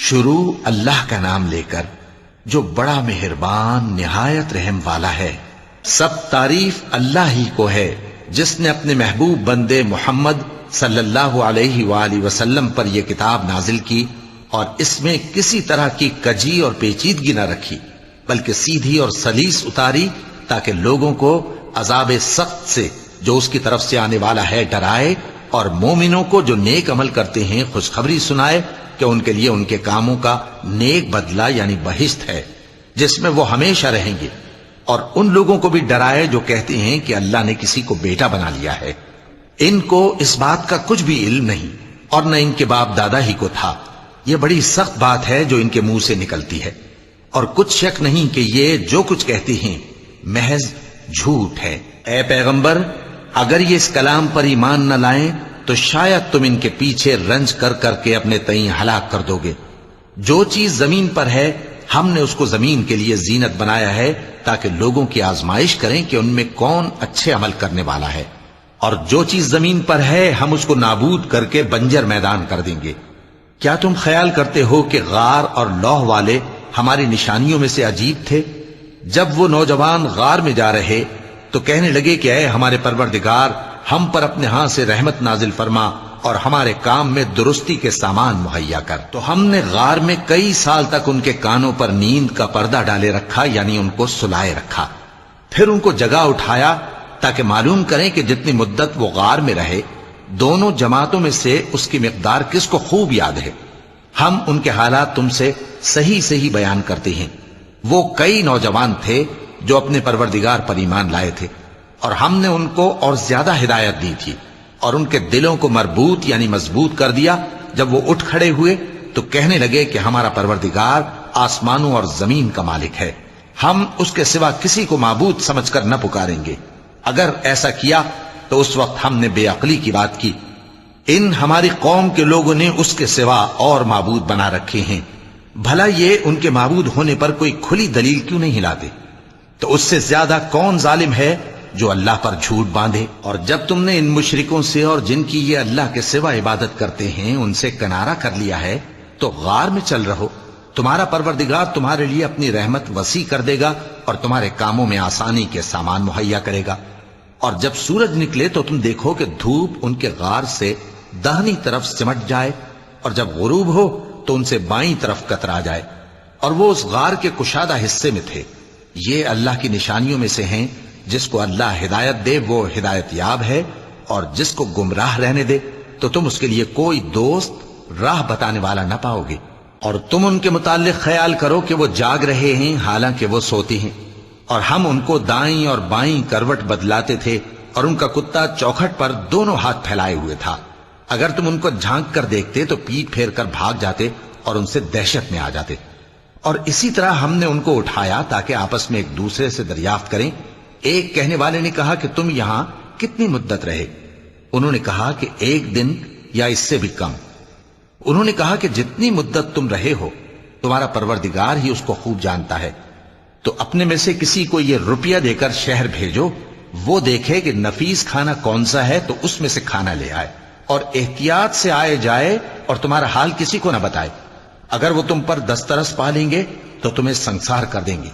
شروع اللہ کا نام لے کر جو بڑا مہربان نہایت رحم والا ہے۔ سب تعریف اللہ ہی کو ہے جس نے اپنے محبوب بندے محمد صلی اللہ علیہ وآلہ وسلم پر یہ کتاب نازل کی اور اس میں کسی طرح کی کجی اور پیچیدگی نہ رکھی، بلکہ سیدھی اور سلیس اتاری تاکہ لوگوں کو عذاب سخت سے جو اس کی طرف سے آنے والا ہے ڈرائے، اور مومنوں کو جو نیک عمل کرتے ہیں خوشخبری سنائے کہ ان کے لیے ان کے کاموں کا نیک بدلہ یعنی بہشت ہے جس میں وہ ہمیشہ رہیں گے، اور ان لوگوں کو بھی ڈرائے جو کہتے ہیں کہ اللہ نے کسی کو بیٹا بنا لیا ہے۔ ان کو اس بات کا کچھ بھی علم نہیں اور نہ ان کے باپ دادا ہی کو تھا۔ یہ بڑی سخت بات ہے جو ان کے منہ سے نکلتی ہے، اور کچھ شک نہیں کہ یہ جو کچھ کہتے ہیں محض جھوٹ ہے۔ اے پیغمبر، اگر یہ اس کلام پر ایمان نہ لائیں تو شاید تم ان کے پیچھے رنج کر کر کے اپنے تئیں ہلاک کر دو گے۔ جو چیز زمین پر ہے ہم نے اس کو زمین کے لیے زینت بنایا ہے تاکہ لوگوں کی آزمائش کریں کہ ان میں کون اچھے عمل کرنے والا ہے، اور جو چیز زمین پر ہے ہم اس کو نابود کر کے بنجر میدان کر دیں گے۔ کیا تم خیال کرتے ہو کہ غار اور لوح والے ہماری نشانیوں میں سے عجیب تھے؟ جب وہ نوجوان غار میں جا رہے تو کہنے لگے کہ اے ہمارے پروردگار، ہم پر اپنے ہاں سے رحمت نازل فرما اور ہمارے کام میں درستی کے سامان مہیا کر۔ تو ہم نے غار میں کئی سال تک ان کے کانوں پر نیند کا پردہ ڈالے رکھا، یعنی ان کو سلائے رکھا، پھر ان کو جگا اٹھایا تاکہ معلوم کریں کہ جتنی مدت وہ غار میں رہے دونوں جماعتوں میں سے اس کی مقدار کس کو خوب یاد ہے۔ ہم ان کے حالات تم سے صحیح صحیح بیان کرتے ہیں۔ وہ کئی نوجوان تھے جو اپنے پروردگار پر ایمان لائے تھے، اور ہم نے ان کو اور زیادہ ہدایت دی تھی، اور ان کے دلوں کو مربوط یعنی مضبوط کر دیا۔ جب وہ اٹھ کھڑے ہوئے تو کہنے لگے کہ ہمارا پروردگار آسمانوں اور زمین کا مالک ہے، ہم اس کے سوا کسی کو معبود سمجھ کر نہ پکاریں گے۔ اگر ایسا کیا تو اس وقت ہم نے بے عقلی کی بات کی۔ ان ہماری قوم کے لوگوں نے اس کے سوا اور معبود بنا رکھے ہیں، بھلا یہ ان کے معبود ہونے پر کوئی کھلی دلیل کیوں نہیں لاتے؟ تو اس سے زیادہ کون ظالم ہے جو اللہ پر جھوٹ باندھے؟ اور جب تم نے ان مشرکوں سے اور جن کی یہ اللہ کے سوا عبادت کرتے ہیں ان سے کنارہ کر لیا ہے تو غار میں چل رہو، تمہارا پروردگار تمہارے لیے اپنی رحمت وسیع کر دے گا اور تمہارے کاموں میں آسانی کے سامان مہیا کرے گا۔ اور جب سورج نکلے تو تم دیکھو کہ دھوپ ان کے غار سے داہنی طرف سمٹ جائے، اور جب غروب ہو تو ان سے بائیں طرف کترا جائے، اور وہ اس غار کے کشادہ حصے میں تھے۔ یہ اللہ کی نشانیوں میں سے ہیں، جس کو اللہ ہدایت دے وہ ہدایت یاب ہے، اور جس کو گمراہ رہنے دے تو تم اس کے لیے کوئی دوست راہ بتانے والا نہ پاؤ گے۔ اور تم ان کے متعلق خیال کرو کہ وہ جاگ رہے ہیں حالانکہ وہ سوتے ہیں، اور ہم ان کو دائیں اور بائیں کروٹ بدلاتے تھے، اور ان کا کتا چوکھٹ پر دونوں ہاتھ پھیلائے ہوئے تھا۔ اگر تم ان کو جھانک کر دیکھتے تو پیٹ پھیر کر بھاگ جاتے اور ان سے دہشت میں آ جاتے۔ اور اسی طرح ہم نے ان کو اٹھایا تاکہ آپس میں ایک دوسرے سے دریافت کریں۔ ایک کہنے والے نے کہا کہ تم یہاں کتنی مدت رہے؟ انہوں نے کہا کہ 1 دن یا اس سے بھی کم۔ انہوں نے کہا کہ جتنی مدت تم رہے ہو تمہارا پروردگار ہی اس کو خوب جانتا ہے، تو اپنے میں سے کسی کو یہ روپیہ دے کر شہر بھیجو، وہ دیکھے کہ نفیس کھانا کون سا ہے تو اس میں سے کھانا لے آئے، اور احتیاط سے آئے جائے اور تمہارا حال کسی کو نہ بتائے۔ اگر وہ تم پر دسترس پا لیں گے تو تمہیں سنسار کر دیں گے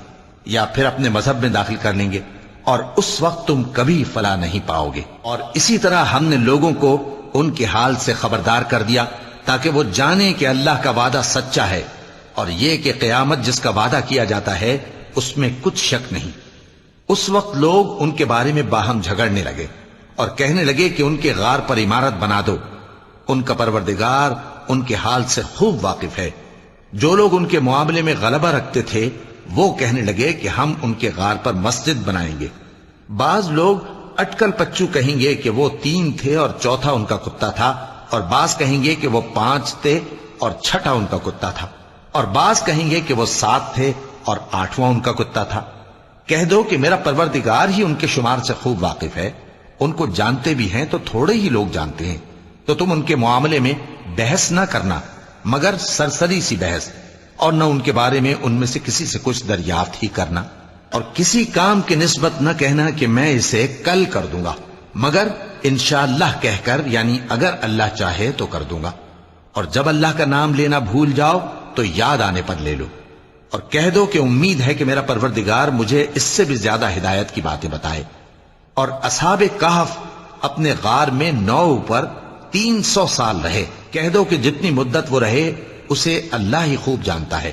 یا پھر اپنے مذہب میں داخل کر لیں گے، اور اس وقت تم کبھی فلاح نہیں پاؤ گے۔ اور اسی طرح ہم نے لوگوں کو ان کے حال سے خبردار کر دیا تاکہ وہ جانیں کہ اللہ کا وعدہ سچا ہے، اور یہ کہ قیامت جس کا وعدہ کیا جاتا ہے اس میں کچھ شک نہیں۔ اس وقت لوگ ان کے بارے میں باہم جھگڑنے لگے اور کہنے لگے کہ ان کے غار پر عمارت بنا دو۔ ان کا پروردگار ان کے حال سے خوب واقف ہے۔ جو لوگ ان کے معاملے میں غلبہ رکھتے تھے وہ کہنے لگے کہ ہم ان کے غار پر مسجد بنائیں گے۔ بعض لوگ اٹکل پچو کہیں گے کہ وہ 3 تھے اور چوتھا ان کا کتا تھا، اور بعض کہیں گے کہ وہ 5 تھے اور چھٹا ان کا کتا تھا، اور بعض کہیں گے کہ وہ 7 تھے اور 8واں ان کا کتا تھا۔ کہہ دو کہ میرا پروردگار ہی ان کے شمار سے خوب واقف ہے، ان کو جانتے بھی ہیں تو تھوڑے ہی لوگ جانتے ہیں۔ تو تم ان کے معاملے میں بحث نہ کرنا مگر سرسری سی بحث، اور نہ ان کے بارے میں ان میں سے کسی سے کچھ دریافت ہی کرنا، اور کسی کام کی نسبت نہ کہنا کہ میں اسے کل کر دوں گا، مگر انشاءاللہ کہہ کر، یعنی اگر اللہ چاہے تو کر دوں گا۔ اور جب اللہ کا نام لینا بھول جاؤ تو یاد آنے پر لے لو، اور کہہ دو کہ امید ہے کہ میرا پروردگار مجھے اس سے بھی زیادہ ہدایت کی باتیں بتائے۔ اور اصحاب کہف اپنے غار میں 9 پر 300 سال رہے۔ کہہ دو کہ جتنی مدت وہ رہے اسے اللہ ہی خوب جانتا ہے،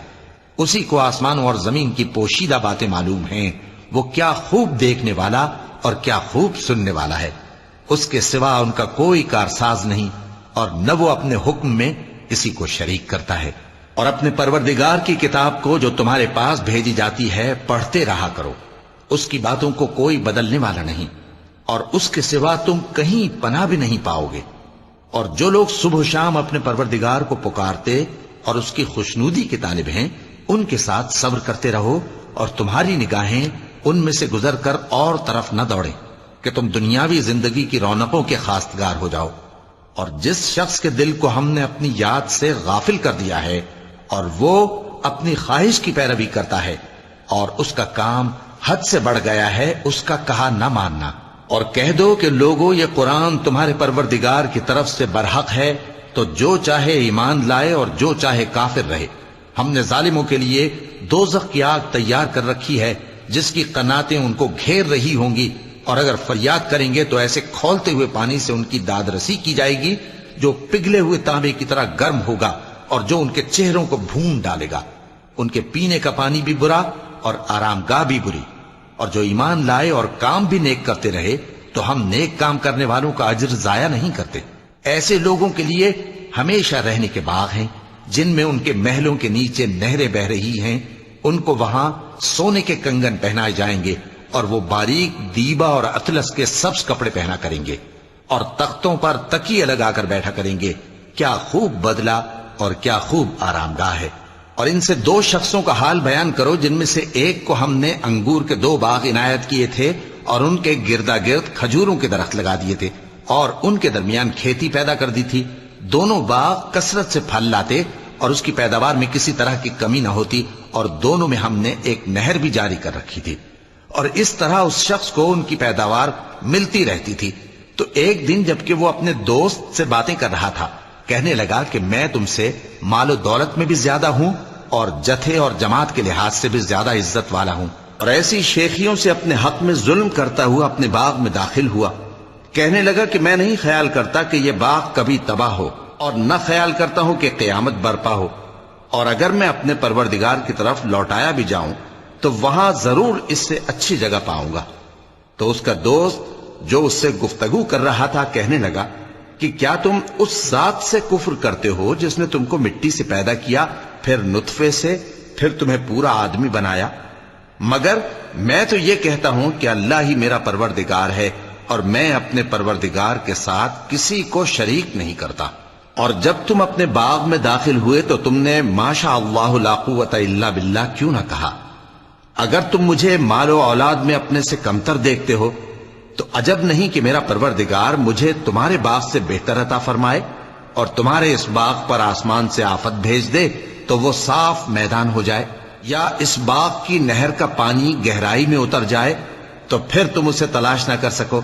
اسی کو آسمانوں اور زمین کی پوشیدہ باتیں معلوم ہیں، وہ کیا خوب دیکھنے والا اور کیا خوب سننے والا ہے۔ اس کے سوا ان کا کوئی کارساز نہیں، اور نہ وہ اپنے حکم میں کسی کو شریک کرتا ہے۔ اور اپنے پروردگار کی کتاب کو جو تمہارے پاس بھیجی جاتی ہے پڑھتے رہا کرو، اس کی باتوں کو کوئی بدلنے والا نہیں، اور اس کے سوا تم کہیں پناہ بھی نہیں پاؤ گے۔ اور جو لوگ صبح و شام اپنے پروردگار کو پکارتے اور اس کی خوشنودی کے طالب ہیں، ان کے ساتھ صبر کرتے رہو، اور تمہاری نگاہیں ان میں سے گزر کر اور طرف نہ دوڑیں کہ تم دنیاوی زندگی کی رونقوں کے خواستگار ہو جاؤ۔ اور جس شخص کے دل کو ہم نے اپنی یاد سے غافل کر دیا ہے اور وہ اپنی خواہش کی پیروی کرتا ہے اور اس کا کام حد سے بڑھ گیا ہے، اس کا کہا نہ ماننا۔ اور کہہ دو کہ لوگو یہ قرآن تمہارے پروردگار کی طرف سے برحق ہے، تو جو چاہے ایمان لائے اور جو چاہے کافر رہے۔ ہم نے ظالموں کے لیے دوزخ کی آگ تیار کر رکھی ہے جس کی قناتیں ان کو گھیر رہی ہوں گی، اور اگر فریاد کریں گے تو ایسے کھولتے ہوئے پانی سے ان کی داد رسی کی جائے گی جو پگھلے ہوئے تانبے کی طرح گرم ہوگا، اور جو ان کے چہروں کو بھون ڈالے گا۔ ان کے پینے کا پانی بھی برا اور آرام گاہ بھی بری۔ اور جو ایمان لائے اور کام بھی نیک کرتے رہے تو ہم نیک کام کرنے والوں کا اجر ضائع نہیں کرتے۔ ایسے لوگوں کے لیے ہمیشہ رہنے کے باغ ہیں جن میں ان کے محلوں کے نیچے نہریں بہ رہی ہیں، ان کو وہاں سونے کے کنگن پہنائے جائیں گے، اور وہ باریک دیبا اور اطلس کے سبز کپڑے پہنا کریں گے، اور تختوں پر تکیے لگا کر بیٹھا کریں گے۔ کیا خوب بدلہ اور کیا خوب آرام گاہ ہے۔ اور ان سے 2 شخصوں کا حال بیان کرو جن میں سے ایک کو ہم نے انگور کے 2 باغ عنایت کیے تھے اور ان کے گردا گرد کھجوروں کے درخت لگا دیے تھے اور ان کے درمیان کھیتی پیدا کر دی تھی۔ دونوں باغ کثرت سے پھل لاتے اور اس کی پیداوار میں کسی طرح کی کمی نہ ہوتی، اور دونوں میں ہم نے ایک نہر بھی جاری کر رکھی تھی، اور اس طرح اس شخص کو ان کی پیداوار ملتی رہتی تھی۔ تو ایک دن جبکہ وہ اپنے دوست سے باتیں کر رہا تھا، کہنے لگا کہ میں تم سے مال و دولت میں بھی زیادہ ہوں اور جتھے اور جماعت کے لحاظ سے بھی زیادہ عزت والا ہوں، اور ایسی شیخیوں سے اپنے حق میں ظلم کرتا ہوا اپنے باغ میں داخل ہوا۔ کہنے لگا کہ میں نہیں خیال کرتا کہ یہ باغ کبھی تباہ ہو، اور نہ خیال کرتا ہوں کہ قیامت برپا ہو، اور اگر میں اپنے پروردگار کی طرف لوٹایا بھی جاؤں تو وہاں ضرور اس سے اچھی جگہ پاؤں گا۔ تو اس کا دوست جو اس سے گفتگو کر رہا تھا کہنے لگا کہ کیا تم اس ذات سے کفر کرتے ہو جس نے تم کو مٹی سے پیدا کیا، پھر نطفے سے، پھر تمہیں پورا آدمی بنایا؟ مگر میں تو یہ کہتا ہوں کہ اللہ ہی میرا پروردگار ہے، اور میں اپنے پروردگار کے ساتھ کسی کو شریک نہیں کرتا۔ اور جب تم اپنے باغ میں داخل ہوئے تو تم نے ما شاء اللہ لا قوت الا باللہ کیوں نہ کہا؟ اگر تم مجھے مال و اولاد میں اپنے سے کمتر دیکھتے ہو تو عجب نہیں کہ میرا پروردگار مجھے تمہارے باغ سے بہتر عطا فرمائے، اور تمہارے اس باغ پر آسمان سے آفت بھیج دے تو وہ صاف میدان ہو جائے، یا اس باغ کی نہر کا پانی گہرائی میں اتر جائے تو پھر تم اسے تلاش نہ کر سکو،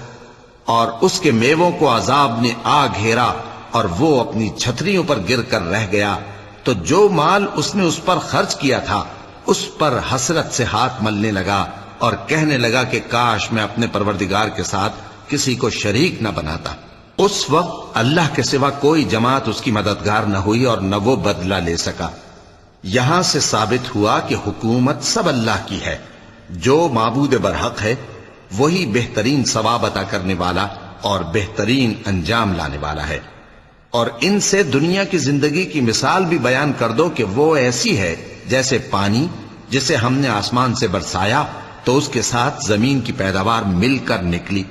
اور اس کے میووں کو عذاب نے آ گھیرا اور وہ اپنی چھتریوں پر گر کر رہ گیا، تو جو مال اس نے اس پر خرچ کیا تھا اس پر حسرت سے ہاتھ ملنے لگا اور کہنے لگا کہ کاش میں اپنے پروردگار کے ساتھ کسی کو شریک نہ بناتا۔ اس وقت اللہ کے سوا کوئی جماعت اس کی مددگار نہ ہوئی اور نہ وہ بدلہ لے سکا۔ یہاں سے ثابت ہوا کہ حکومت سب اللہ کی ہے، جو معبود برحق ہے وہی بہترین ثواب عطا کرنے والا اور بہترین انجام لانے والا ہے۔ اور ان سے دنیا کی زندگی کی مثال بھی بیان کر دو کہ وہ ایسی ہے جیسے پانی جسے ہم نے آسمان سے برسایا تو اس کے ساتھ زمین کی پیداوار مل کر نکلی،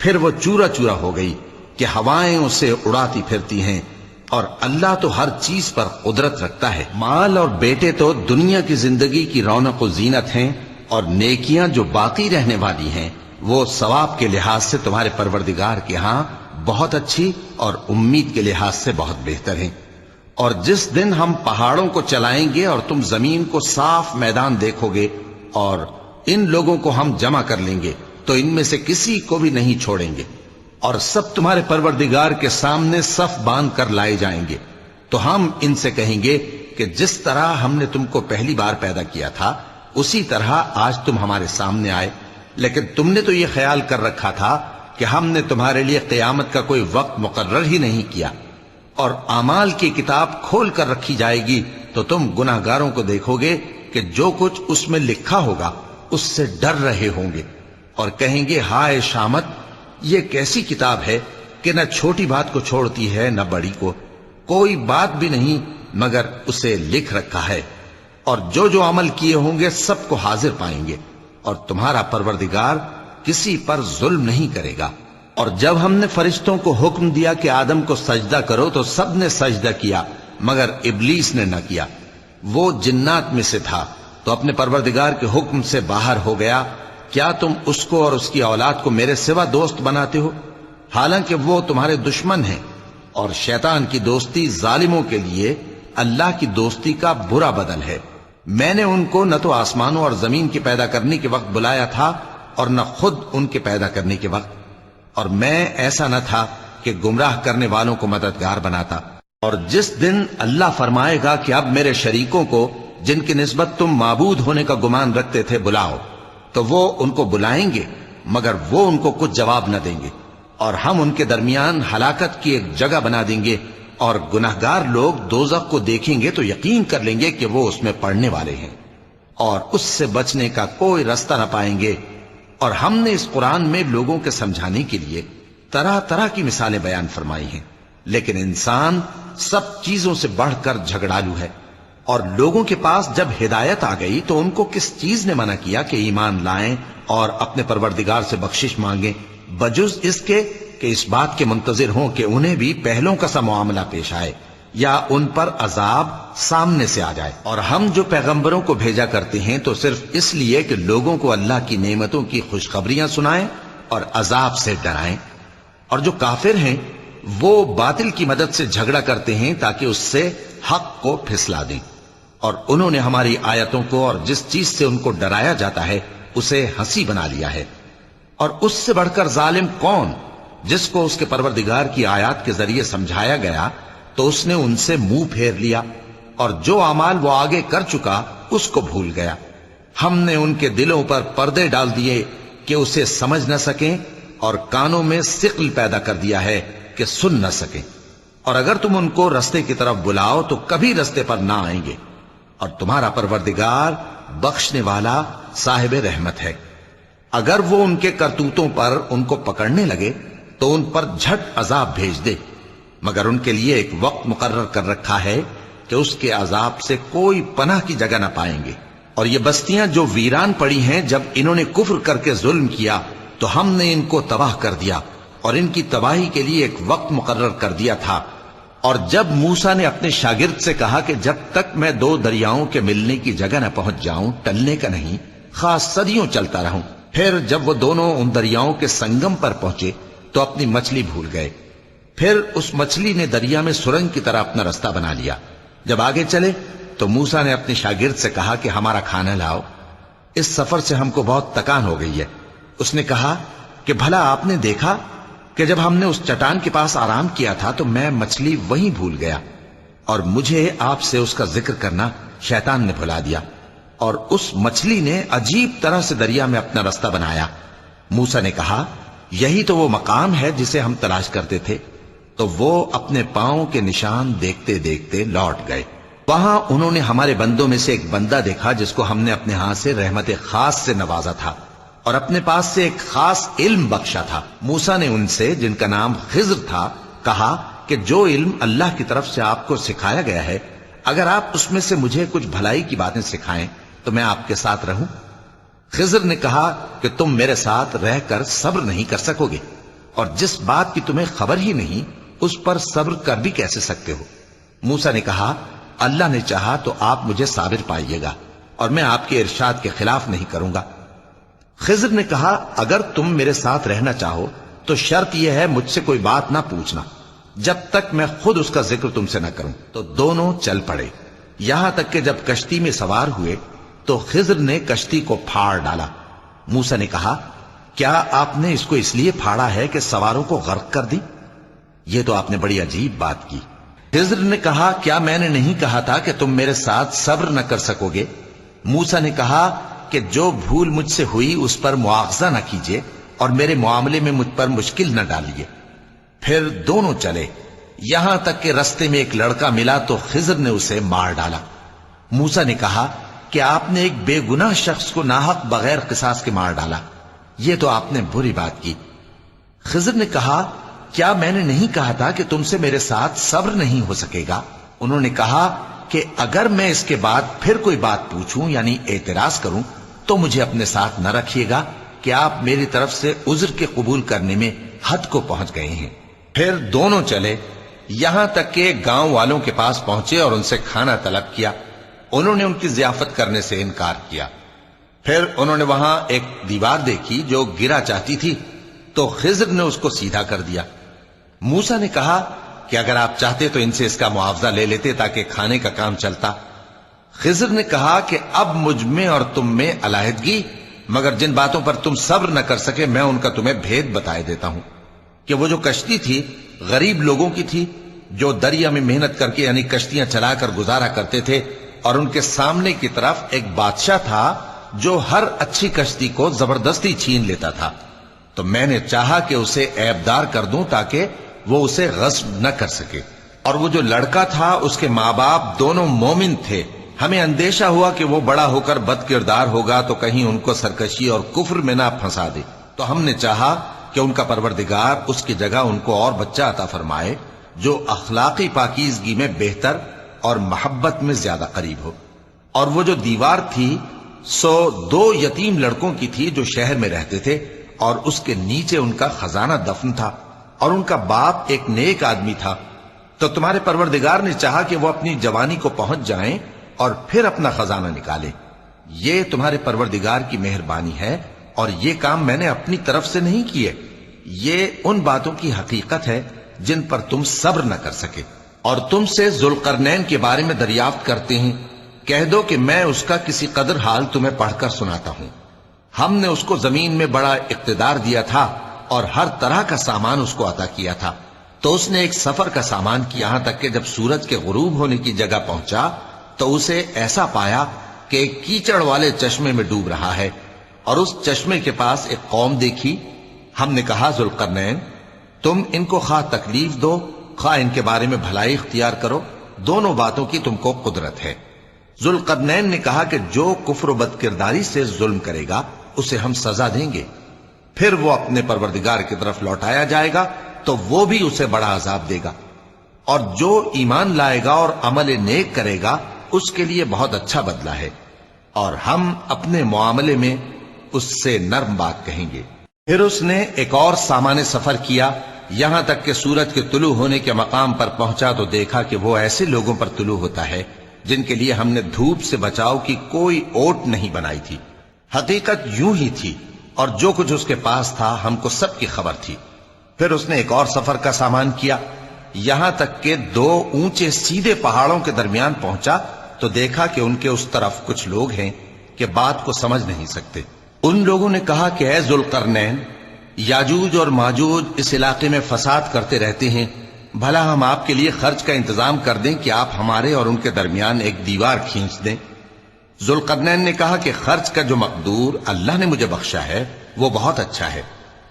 پھر وہ چورا چورا ہو گئی کہ ہوائیں اسے اڑاتی پھرتی ہیں، اور اللہ تو ہر چیز پر قدرت رکھتا ہے۔ مال اور بیٹے تو دنیا کی زندگی کی رونق و زینت ہیں، اور نیکیاں جو باقی رہنے والی ہیں وہ ثواب کے لحاظ سے تمہارے پروردگار کے ہاں بہت اچھی اور امید کے لحاظ سے بہت بہتر ہیں۔ اور جس دن ہم پہاڑوں کو چلائیں گے اور تم زمین کو صاف میدان دیکھو گے اور ان لوگوں کو ہم جمع کر لیں گے تو ان میں سے کسی کو بھی نہیں چھوڑیں گے، اور سب تمہارے پروردگار کے سامنے صف باندھ کر لائے جائیں گے، تو ہم ان سے کہیں گے کہ جس طرح ہم نے تم کو پہلی بار پیدا کیا تھا اسی طرح آج تم ہمارے سامنے آئے، لیکن تم نے تو یہ خیال کر رکھا تھا کہ ہم نے تمہارے لیے قیامت کا کوئی وقت مقرر ہی نہیں کیا، اور اعمال کی کتاب کھول کر رکھی جائے گی تو تم گناہگاروں کو دیکھو گے کہ جو کچھ اس میں لکھا ہوگا اس سے ڈر رہے ہوں گے، اور کہیں گے ہائے شامت، یہ کیسی کتاب ہے کہ نہ چھوٹی بات کو چھوڑتی ہے نہ بڑی کو، کوئی بات بھی نہیں مگر اسے لکھ رکھا ہے، اور جو جو عمل کیے ہوں گے سب کو حاضر پائیں گے، اور تمہارا پروردگار کسی پر ظلم نہیں کرے گا۔ اور جب ہم نے فرشتوں کو حکم دیا کہ آدم کو سجدہ کرو تو سب نے سجدہ کیا مگر ابلیس نے نہ کیا، وہ جنات میں سے تھا تو اپنے پروردگار کے حکم سے باہر ہو گیا۔ کیا تم اس کو اور اس کی اولاد کو میرے سوا دوست بناتے ہو، حالانکہ وہ تمہارے دشمن ہیں، اور شیطان کی دوستی ظالموں کے لیے اللہ کی دوستی کا برا بدل ہے۔ میں نے ان کو نہ تو آسمانوں اور زمین کے پیدا کرنے کے وقت بلایا تھا اور نہ خود ان کے پیدا کرنے کے وقت، اور میں ایسا نہ تھا کہ گمراہ کرنے والوں کو مددگار بناتا۔ اور جس دن اللہ فرمائے گا کہ اب میرے شریکوں کو جن کی نسبت تم معبود ہونے کا گمان رکھتے تھے بلاؤ، تو وہ ان کو بلائیں گے مگر وہ ان کو کچھ جواب نہ دیں گے، اور ہم ان کے درمیان ہلاکت کی ایک جگہ بنا دیں گے، اور گناہگار لوگ دوزخ کو دیکھیں گے تو یقین کر لیں گے کہ وہ اس میں پڑنے والے ہیں، اور اس سے بچنے کا کوئی رستہ نہ پائیں گے۔ اور ہم نے اس قرآن میں لوگوں کے سمجھانے کے لیے طرح طرح کی مثالیں بیان فرمائی ہیں، لیکن انسان سب چیزوں سے بڑھ کر جھگڑالو ہے، اور لوگوں کے پاس جب ہدایت آ گئی تو ان کو کس چیز نے منع کیا کہ ایمان لائیں اور اپنے پروردگار سے بخشش مانگیں، بجز اس کے کہ اس بات کے منتظر ہوں کہ انہیں بھی پہلوں کا سا معاملہ پیش آئے یا ان پر عذاب سامنے سے آ جائے۔ اور ہم جو پیغمبروں کو بھیجا کرتے ہیں تو صرف اس لیے کہ لوگوں کو اللہ کی نعمتوں کی خوشخبریاں سنائیں اور عذاب سے ڈرائیں، اور جو کافر ہیں وہ باطل کی مدد سے جھگڑا کرتے ہیں تاکہ اس سے حق کو پھسلا دیں، اور انہوں نے ہماری آیتوں کو اور جس چیز سے ان کو ڈرایا جاتا ہے اسے ہنسی بنا لیا ہے۔ اور اس سے بڑھ کر ظالم کون، جس کو اس کے پروردگار کی آیات کے ذریعے سمجھایا گیا تو اس نے ان سے منہ پھیر لیا، اور جو اعمال وہ آگے کر چکا اس کو بھول گیا۔ ہم نے ان کے دلوں پر پردے ڈال دیے کہ اسے سمجھ نہ سکیں، اور کانوں میں ثقل پیدا کر دیا ہے کہ سن نہ سکیں، اور اگر تم ان کو رستے کی طرف بلاؤ تو کبھی رستے پر نہ آئیں گے، اور تمہارا پروردگار بخشنے والا صاحب رحمت ہے۔ اگر وہ ان کے کرتوتوں پر ان کو پکڑنے لگے تو ان پر جھٹ عذاب بھیج دے، مگر ان کے لیے ایک وقت مقرر کر رکھا ہے کہ اس کے عذاب سے کوئی پناہ کی جگہ نہ پائیں گے۔ اور یہ بستیاں جو ویران پڑی ہیں، جب انہوں نے کفر کر کے ظلم کیا تو ہم نے ان کو تباہ کر دیا، اور ان کی تباہی کے لیے ایک وقت مقرر کر دیا تھا۔ اور جب موسیٰ نے اپنے شاگرد سے کہا کہ جب تک میں دو دریاؤں کے ملنے کی جگہ نہ پہنچ جاؤں ٹلنے کا نہیں، خاص صدیوں چلتا رہوں، پھر جب وہ دونوں ان دریاؤں کے سنگم پر پہنچے تو اپنی مچھلی بھول گئے، پھر اس مچھلی نے دریا میں سرنگ کی طرح اپنا رستہ بنا لیا۔ جب آگے چلے تو موسیٰ نے اپنے شاگرد سے کہا کہ ہمارا کھانا لاؤ، اس سفر سے ہم کو بہت تکان ہو گئی ہے۔ اس نے کہا کہ بھلا آپ نے دیکھا کہ جب ہم نے اس چٹان کے پاس آرام کیا تھا تو میں مچھلی وہیں بھول گیا، اور مجھے آپ سے اس کا ذکر کرنا شیطان نے بھلا دیا، اور اس مچھلی نے عجیب طرح سے دریا میں اپنا رستہ بنایا۔ موسیٰ نے کہا یہی تو وہ مقام ہے جسے ہم تلاش کرتے تھے، تو وہ اپنے پاؤں کے نشان دیکھتے دیکھتے لوٹ گئے۔ وہاں انہوں نے ہمارے بندوں میں سے ایک بندہ دیکھا جس کو ہم نے اپنے ہاں سے رحمت خاص سے نوازا تھا، اور اپنے پاس سے ایک خاص علم بخشا تھا۔ موسیٰ نے ان سے، جن کا نام خضر تھا، کہا کہ جو علم اللہ کی طرف سے آپ کو سکھایا گیا ہے، اگر آپ اس میں سے مجھے کچھ بھلائی کی باتیں سکھائیں تو میں آپ کے ساتھ رہوں۔ خضر نے کہا کہ تم میرے ساتھ رہ کر صبر نہیں کر سکو گے، اور جس بات کی تمہیں خبر ہی نہیں اس پر صبر کر بھی کیسے سکتے ہو؟ موسیٰ نے کہا اللہ نے چاہا تو آپ مجھے صابر پائیے گا، اور میں آپ کے ارشاد کے خلاف نہیں کروں گا۔ خضر نے کہا اگر تم میرے ساتھ رہنا چاہو تو شرط یہ ہے مجھ سے کوئی بات نہ پوچھنا جب تک میں خود اس کا ذکر تم سے نہ کروں۔ تو دونوں چل پڑے، یہاں تک کہ جب کشتی میں سوار ہوئے تو خضر نے کشتی کو پھاڑ ڈالا۔ موسیٰ نے کہا کیا آپ نے اس کو اس لیے پھاڑا ہے کہ سواروں کو غرق کر دی؟ یہ تو آپ نے بڑی عجیب بات کی۔ خضر نے کہا کیا میں نے نہیں کہا تھا کہ تم میرے ساتھ صبر نہ کر سکو گے؟ موسیٰ نے کہا کہ جو بھول مجھ سے ہوئی اس پر مواخذہ نہ کیجیے اور میرے معاملے میں مجھ پر مشکل نہ ڈالیے۔ پھر دونوں چلے، یہاں تک کہ رستے میں ایک لڑکا ملا تو خضر نے اسے مار ڈالا۔ موسیٰ نے کہا کہ آپ نے ایک بے گناہ شخص کو ناحق بغیر قصاص کے مار ڈالا، یہ تو آپ نے بری بات کی۔ خضر نے کہا کیا میں نے نہیں کہا تھا کہ تم سے میرے ساتھ صبر نہیں ہو سکے گا؟ انہوں نے کہا کہ اگر میں اس کے بعد پھر کوئی بات پوچھوں یعنی اعتراض کروں تو مجھے اپنے ساتھ نہ رکھیے گا کہ آپ میری طرف سے عذر کے قبول کرنے میں حد کو پہنچ گئے ہیں۔ پھر دونوں چلے، یہاں تک کہ گاؤں والوں کے پاس پہنچے اور ان سے کھانا طلب کیا۔ انہوں نے ان کی ضیافت کرنے سے انکار کیا۔ پھر انہوں نے وہاں ایک دیوار دیکھی جو گرا چاہتی تھی تو خضر نے اس کو سیدھا کر دیا۔ موسیٰ نے کہا کہ اگر آپ چاہتے تو ان سے اس کا معاوضہ لے لیتے تاکہ کھانے کا کام چلتا۔ خضر نے کہا کہ اب مجھ میں اور تم میں علیحدگی، مگر جن باتوں پر تم صبر نہ کر سکے میں ان کا تمہیں بھید بتائے دیتا ہوں کہ وہ جو کشتی تھی غریب لوگوں کی تھی جو دریا میں محنت کر کے یعنی کشتیاں چلا کر گزارا کرتے تھے، اور ان کے سامنے کی طرف ایک بادشاہ تھا جو ہر اچھی کشتی کو زبردستی چھین لیتا تھا، تو میں نے چاہا کہ اسے عیبدار کر دوں تاکہ وہ اسے غصب نہ کر سکے۔ اور وہ جو لڑکا تھا اس کے ماں باپ دونوں مومن تھے، ہمیں اندیشہ ہوا کہ وہ بڑا ہو کر بد کردار ہوگا تو کہیں ان کو سرکشی اور کفر میں نہ پھنسا دے، تو ہم نے چاہا کہ ان کا پروردگار اس کی جگہ ان کو اور بچہ عطا فرمائے جو اخلاقی پاکیزگی میں بہتر اور محبت میں زیادہ قریب ہو۔ اور وہ جو دیوار تھی سو 2 یتیم لڑکوں کی تھی جو شہر میں رہتے تھے، اور اس کے نیچے ان کا خزانہ دفن تھا، اور ان کا باپ ایک نیک آدمی تھا۔ تو تمہارے پروردگار نے چاہا کہ وہ اپنی جوانی کو پہنچ جائیں اور پھر اپنا خزانہ نکالیں۔ یہ تمہارے پروردگار کی مہربانی ہے، اور یہ کام میں نے اپنی طرف سے نہیں کیے، یہ ان باتوں کی حقیقت ہے جن پر تم صبر نہ کر سکے۔ اور تم سے ذوالقرنین کے بارے میں دریافت کرتے ہیں، کہہ دو کہ میں اس کا کسی قدر حال تمہیں پڑھ کر سناتا ہوں۔ ہم نے اس کو زمین میں بڑا اقتدار دیا تھا اور ہر طرح کا سامان اس کو عطا کیا تھا، تو اس نے ایک سفر کا سامان کیا، یہاں تک کہ جب سورج کے غروب ہونے کی جگہ پہنچا تو اسے ایسا پایا کہ ایک کیچڑ والے چشمے میں ڈوب رہا ہے، اور اس چشمے کے پاس ایک قوم دیکھی۔ ہم نے کہا ذوالقرنین تم ان کو خواہ تکلیف دو خواہ ان کے بارے میں بھلائی اختیار کرو، دونوں باتوں کی تم کو قدرت ہے۔ ذوالقرنین نے کہا کہ جو کفر و بد کرداری سے ظلم کرے گا اسے ہم سزا دیں گے، پھر وہ اپنے پروردگار کی طرف لوٹایا جائے گا تو وہ بھی اسے بڑا عذاب دے گا، اور جو ایمان لائے گا اور عمل نیک کرے گا اس کے لیے بہت اچھا بدلہ ہے، اور ہم اپنے معاملے میں اس سے نرم بات کہیں گے۔ پھر اس نے ایک اور سامان سفر کیا، یہاں تک کہ سورج کے طلوع ہونے کے مقام پر پہنچا تو دیکھا کہ وہ ایسے لوگوں پر طلوع ہوتا ہے جن کے لیے ہم نے دھوپ سے بچاؤ کی کوئی اوٹ نہیں بنائی تھی، حقیقت یوں ہی تھی، اور جو کچھ اس کے پاس تھا ہم کو سب کی خبر تھی۔ پھر اس نے ایک اور سفر کا سامان کیا، یہاں تک کہ 2 اونچے سیدھے پہاڑوں کے درمیان پہنچا تو دیکھا کہ ان کے اس طرف کچھ لوگ ہیں کہ بات کو سمجھ نہیں سکتے۔ ان لوگوں نے کہا کہ اے ذوالقرنین، یاجوج اور ماجوج اس علاقے میں فساد کرتے رہتے ہیں، بھلا ہم آپ کے لیے خرچ کا انتظام کر دیں کہ آپ ہمارے اور ان کے درمیان ایک دیوار کھینچ دیں۔ ذوالقرنین نے کہا کہ خرچ کا جو مقدور اللہ نے مجھے بخشا ہے وہ بہت اچھا ہے،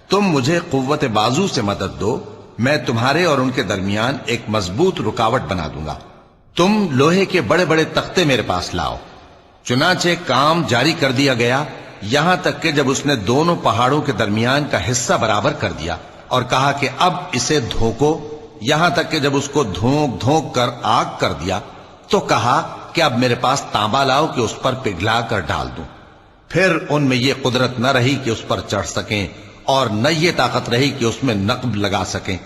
تم مجھے قوت بازو سے مدد دو، میں تمہارے اور ان کے درمیان ایک مضبوط رکاوٹ بنا دوں گا۔ تم لوہے کے بڑے بڑے تختے میرے پاس لاؤ۔ چنانچہ کام جاری کر دیا گیا، یہاں تک کہ جب اس نے دونوں پہاڑوں کے درمیان کا حصہ برابر کر دیا اور کہا کہ اب اسے دھوکو، یہاں تک کہ جب اس کو دھونک دھونک کر آگ کر دیا تو کہا کہ اب میرے پاس تانبا لاؤ کہ اس پر پگھلا کر ڈال دوں۔ پھر ان میں یہ قدرت نہ رہی کہ اس پر چڑھ سکیں، اور نہ یہ طاقت رہی کہ اس میں نقب لگا سکیں۔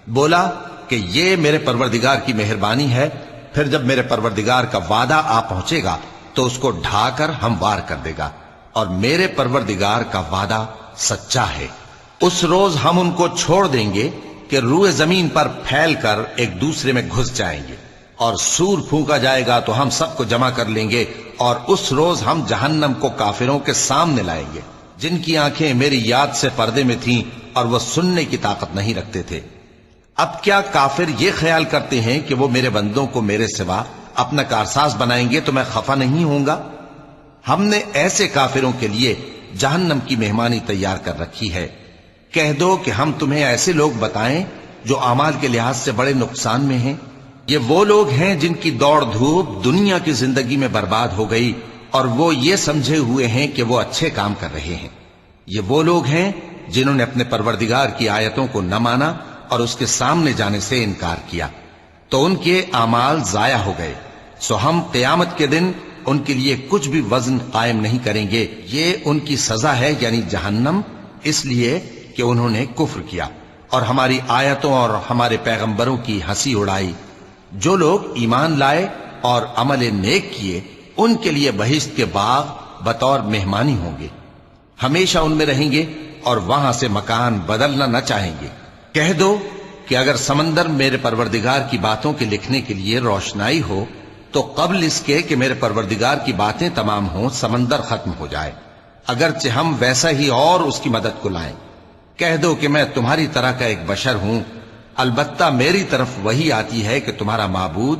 بولا کہ یہ میرے پروردگار کی مہربانی ہے، پھر جب میرے پروردگار کا وعدہ آ پہنچے گا تو اس کو ڈھا کر ہموار کر دے گا، اور میرے پروردگار کا وعدہ سچا ہے۔ اس روز ہم ان کو چھوڑ دیں گے کہ روئے زمین پر پھیل کر ایک دوسرے میں گھس جائیں گے، اور سور پھونکا جائے گا تو ہم سب کو جمع کر لیں گے، اور اس روز ہم جہنم کو کافروں کے سامنے لائیں گے جن کی آنکھیں میری یاد سے پردے میں تھیں اور وہ سننے کی طاقت نہیں رکھتے تھے۔ اب کیا کافر یہ خیال کرتے ہیں کہ وہ میرے بندوں کو میرے سوا اپنا کارساز بنائیں گے تو میں خفا نہیں ہوں گا؟ ہم نے ایسے کافروں کے لیے جہنم کی مہمانی تیار کر رکھی ہے۔ کہہ دو کہ ہم تمہیں ایسے لوگ بتائیں جو اعمال کے لحاظ سے بڑے نقصان میں ہیں۔ یہ وہ لوگ ہیں جن کی دوڑ دھوپ دنیا کی زندگی میں برباد ہو گئی اور وہ یہ سمجھے ہوئے ہیں کہ وہ اچھے کام کر رہے ہیں۔ یہ وہ لوگ ہیں جنہوں نے اپنے پروردگار کی آیتوں کو نہ مانا اور اس کے سامنے جانے سے انکار کیا، تو ان کے اعمال ضائع ہو گئے۔ سو ہم قیامت کے دن ان کے لیے کچھ بھی وزن قائم نہیں کریں گے۔ یہ ان کی سزا ہے، یعنی جہنم، اس لیے کہ انہوں نے کفر کیا اور ہماری آیتوں اور ہمارے پیغمبروں کی ہنسی اڑائی۔ جو لوگ ایمان لائے اور عمل نیک کیے ان کے لیے بہشت کے باغ بطور مہمانی ہوں گے، ہمیشہ ان میں رہیں گے اور وہاں سے مکان بدلنا نہ چاہیں گے۔ کہہ دو کہ اگر سمندر میرے پروردگار کی باتوں کے لکھنے کے لیے روشنائی ہو تو قبل اس کے کہ میرے پروردگار کی باتیں تمام ہوں سمندر ختم ہو جائے، اگرچہ ہم ویسا ہی اور اس کی مدد کو لائیں۔ کہہ دو کہ میں تمہاری طرح کا ایک بشر ہوں، البتہ میری طرف وہی آتی ہے کہ تمہارا معبود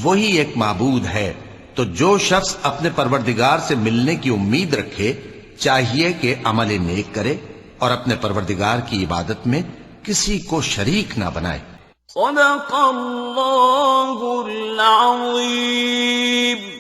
وہی ایک معبود ہے۔ تو جو شخص اپنے پروردگار سے ملنے کی امید رکھے چاہیے کہ عمل نیک کرے اور اپنے پروردگار کی عبادت میں کسی کو شریک نہ بنائے۔ صدق اللہ العظیم۔